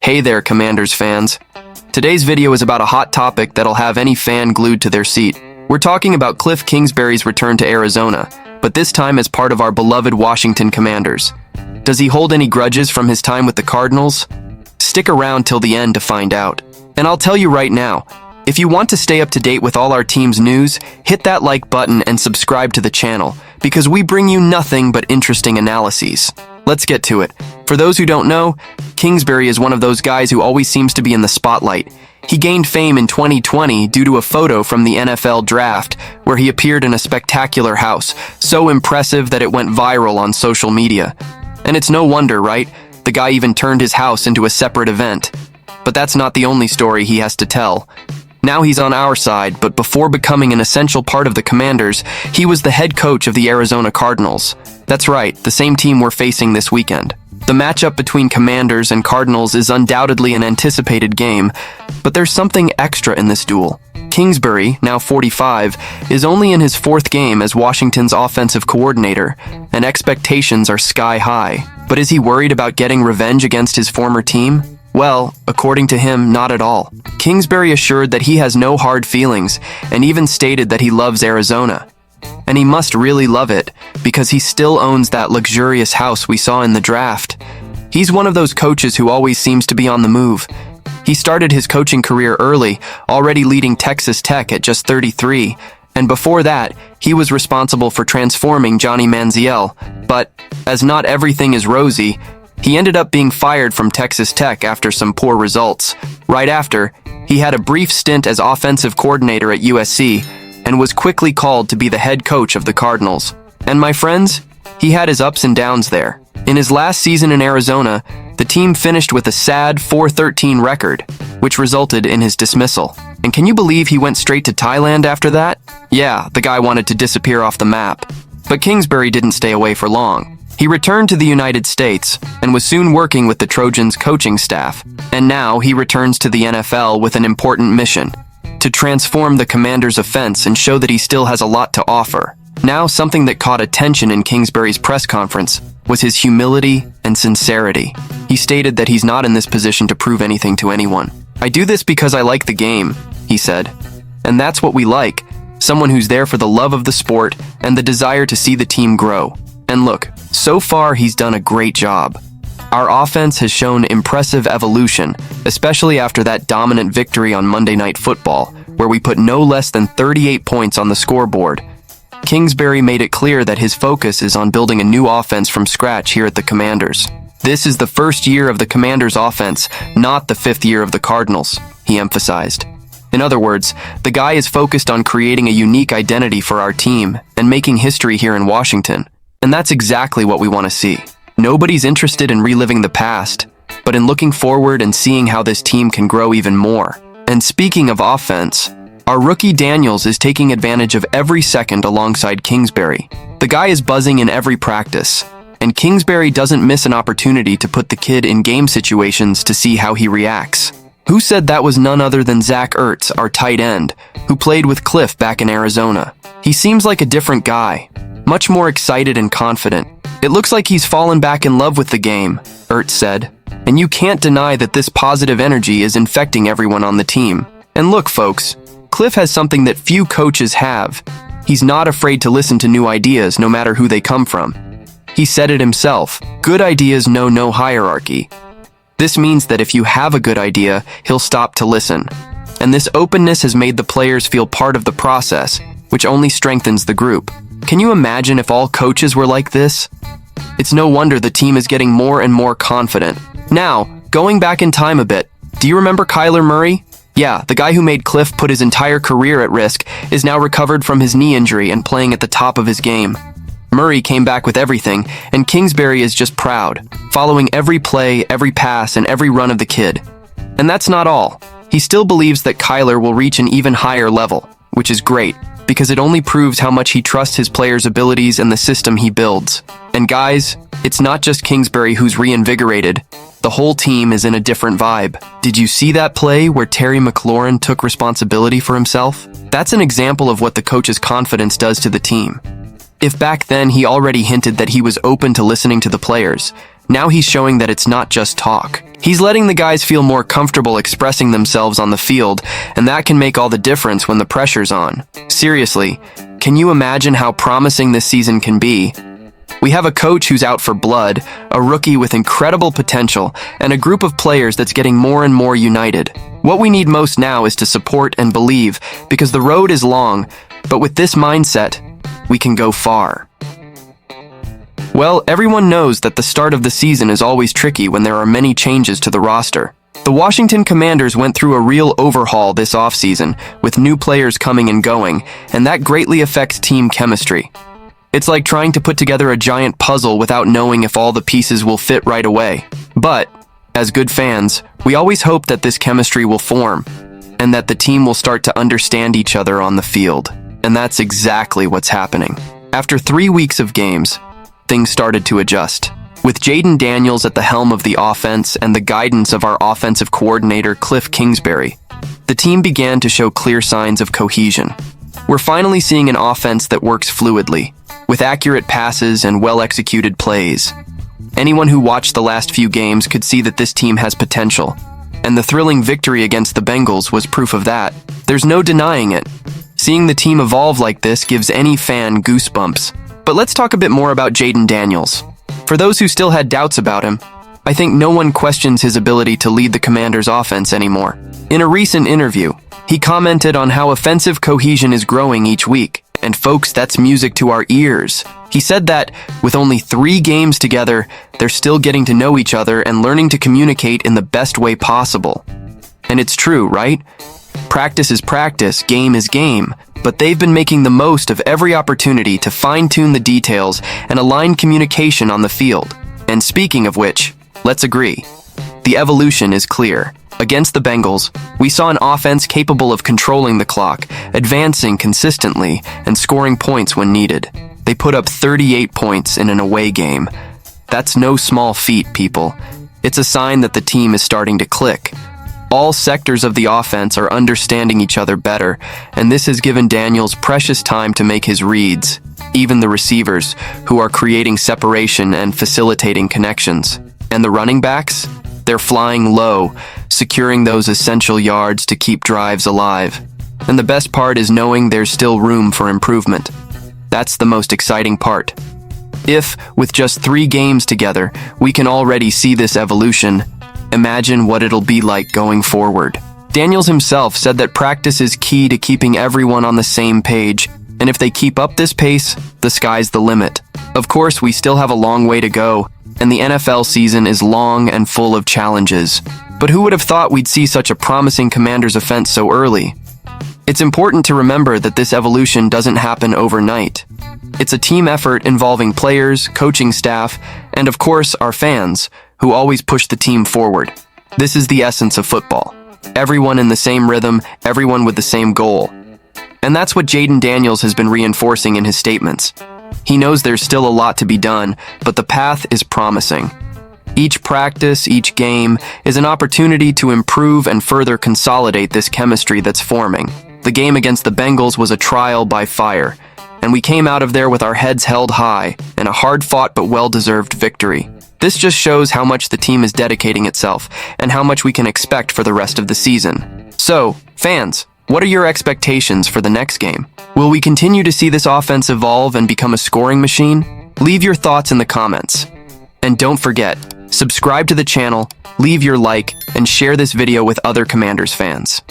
Hey there, Commanders fans. Today's video is about a hot topic that'll have any fan glued to their seat. We're talking about Cliff Kingsbury's return to Arizona, but this time as part of our beloved Washington Commanders. Does he hold any grudges from his time with the Cardinals? Stick around till the end to find out. And I'll tell you right now, if you want to stay up to date with all our team's news, hit that like button and subscribe to the channel, because we bring you nothing but interesting analyses. Let's get to it. For those who don't know, Kingsbury is one of those guys who always seems to be in the spotlight. He gained fame in 2020 due to a photo from the NFL draft where he appeared in a spectacular house, so impressive that it went viral on social media. And it's no wonder, right? The guy even turned his house into a separate event. But that's not the only story he has to tell. Now he's on our side, but before becoming an essential part of the Commanders, he was the head coach of the Arizona Cardinals. That's right, the same team we're facing this weekend. The matchup between Commanders and Cardinals is undoubtedly an anticipated game, but there's something extra in this duel. Kingsbury, now 45, is only in his fourth game as Washington's offensive coordinator, and expectations are sky high. But is he worried about getting revenge against his former team? Well, according to him, not at all. Kingsbury assured that he has no hard feelings, and even stated that he loves Arizona. And he must really love it, because he still owns that luxurious house we saw in the draft. He's one of those coaches who always seems to be on the move. He started his coaching career early, already leading Texas Tech at just 33, and before that, he was responsible for transforming Johnny Manziel. But, as not everything is rosy, he ended up being fired from Texas Tech after some poor results. Right after, he had a brief stint as offensive coordinator at USC, and was quickly called to be the head coach of the Cardinals. And my friends, he had his ups and downs there. In his last season in Arizona, the team finished with a sad 4-13 record, which resulted in his dismissal. And can you believe he went straight to Thailand after that? Yeah, the guy wanted to disappear off the map. But Kingsbury didn't stay away for long. He returned to the United States and was soon working with the Trojans coaching staff. And now he returns to the NFL with an important mission: to transform the Commanders' offense and show that he still has a lot to offer. Now, something that caught attention in Kingsbury's press conference was his humility and sincerity. He stated that he's not in this position to prove anything to anyone. "I do this because I like the game," he said. And that's what we like, someone who's there for the love of the sport and the desire to see the team grow. And look, so far he's done a great job. Our offense has shown impressive evolution, especially after that dominant victory on Monday Night Football, where we put no less than 38 points on the scoreboard. Kingsbury made it clear that his focus is on building a new offense from scratch here at the Commanders. This is the first year of the Commanders' offense, not the fifth year of the Cardinals, he emphasized. In other words, the guy is focused on creating a unique identity for our team and making history here in Washington. And that's exactly what we want to see. Nobody's interested in reliving the past, but in looking forward and seeing how this team can grow even more. And speaking of offense, our rookie Daniels is taking advantage of every second alongside Kingsbury. The guy is buzzing in every practice, and Kingsbury doesn't miss an opportunity to put the kid in game situations to see how he reacts. Who said that was none other than Zach Ertz, our tight end, who played with Cliff back in Arizona. He seems like a different guy, much more excited and confident. "It looks like he's fallen back in love with the game," Ertz said. And you can't deny that this positive energy is infecting everyone on the team. And look, folks, Cliff has something that few coaches have. He's not afraid to listen to new ideas, no matter who they come from. He said it himself, "Good ideas know no hierarchy." This means that if you have a good idea, he'll stop to listen. And this openness has made the players feel part of the process, which only strengthens the group. Can you imagine if all coaches were like this? It's no wonder the team is getting more and more confident. Now, going back in time a bit, do you remember Kyler Murray? Yeah, the guy who made Cliff put his entire career at risk is now recovered from his knee injury and playing at the top of his game. Murray came back with everything, and Kingsbury is just proud, following every play, every pass, and every run of the kid. And that's not all. He still believes that Kyler will reach an even higher level, which is great, because it only proves how much he trusts his players' abilities and the system he builds. And guys, it's not just Kingsbury who's reinvigorated. The whole team is in a different vibe. Did you see that play where Terry McLaurin took responsibility for himself? That's an example of what the coach's confidence does to the team. If back then he already hinted that he was open to listening to the players, now he's showing that it's not just talk. He's letting the guys feel more comfortable expressing themselves on the field, and that can make all the difference when the pressure's on. Seriously, can you imagine how promising this season can be? We have a coach who's out for blood, a rookie with incredible potential, and a group of players that's getting more and more united. What we need most now is to support and believe, because the road is long, but with this mindset, we can go far. Well, everyone knows that the start of the season is always tricky when there are many changes to the roster. The Washington Commanders went through a real overhaul this offseason, with new players coming and going, and that greatly affects team chemistry. It's like trying to put together a giant puzzle without knowing if all the pieces will fit right away. But, as good fans, we always hope that this chemistry will form, and that the team will start to understand each other on the field. And that's exactly what's happening. After 3 weeks of games, things started to adjust. With Jayden Daniels at the helm of the offense and the guidance of our offensive coordinator Cliff Kingsbury, the team began to show clear signs of cohesion. We're finally seeing an offense that works fluidly, with accurate passes and well-executed plays. Anyone who watched the last few games could see that this team has potential, and the thrilling victory against the Bengals was proof of that. There's no denying it. Seeing the team evolve like this gives any fan goosebumps. But let's talk a bit more about Jayden Daniels. For those who still had doubts about him, I think no one questions his ability to lead the Commanders' offense anymore. In a recent interview, he commented on how offensive cohesion is growing each week. And folks, that's music to our ears. He said that, with only 3 games together, they're still getting to know each other and learning to communicate in the best way possible. And it's true, right? Practice is practice, game is game. But they've been making the most of every opportunity to fine-tune the details and align communication on the field. And speaking of which, let's agree. The evolution is clear. Against the Bengals, we saw an offense capable of controlling the clock, advancing consistently, and scoring points when needed. They put up 38 points in an away game. That's no small feat, people. It's a sign that the team is starting to click. All sectors of the offense are understanding each other better, and this has given Daniels precious time to make his reads, even the receivers, who are creating separation and facilitating connections. And the running backs? They're flying low, securing those essential yards to keep drives alive. And the best part is knowing there's still room for improvement. That's the most exciting part. If, with just 3 games together, we can already see this evolution, imagine what it'll be like going forward. Daniels himself said that practice is key to keeping everyone on the same page, and if they keep up this pace, the sky's the limit. Of course, we still have a long way to go, and the NFL season is long and full of challenges. But who would have thought we'd see such a promising Commanders offense so early? It's important to remember that this evolution doesn't happen overnight. It's a team effort involving players, coaching staff, and of course, our fans, who always push the team forward. This is the essence of football. Everyone in the same rhythm, everyone with the same goal. And that's what Jayden Daniels has been reinforcing in his statements. He knows there's still a lot to be done, but the path is promising. Each practice, each game, is an opportunity to improve and further consolidate this chemistry that's forming. The game against the Bengals was a trial by fire, and we came out of there with our heads held high and a hard-fought but well-deserved victory. This just shows how much the team is dedicating itself and how much we can expect for the rest of the season. So, fans, what are your expectations for the next game? Will we continue to see this offense evolve and become a scoring machine? Leave your thoughts in the comments. And don't forget, subscribe to the channel, leave your like, and share this video with other Commanders fans.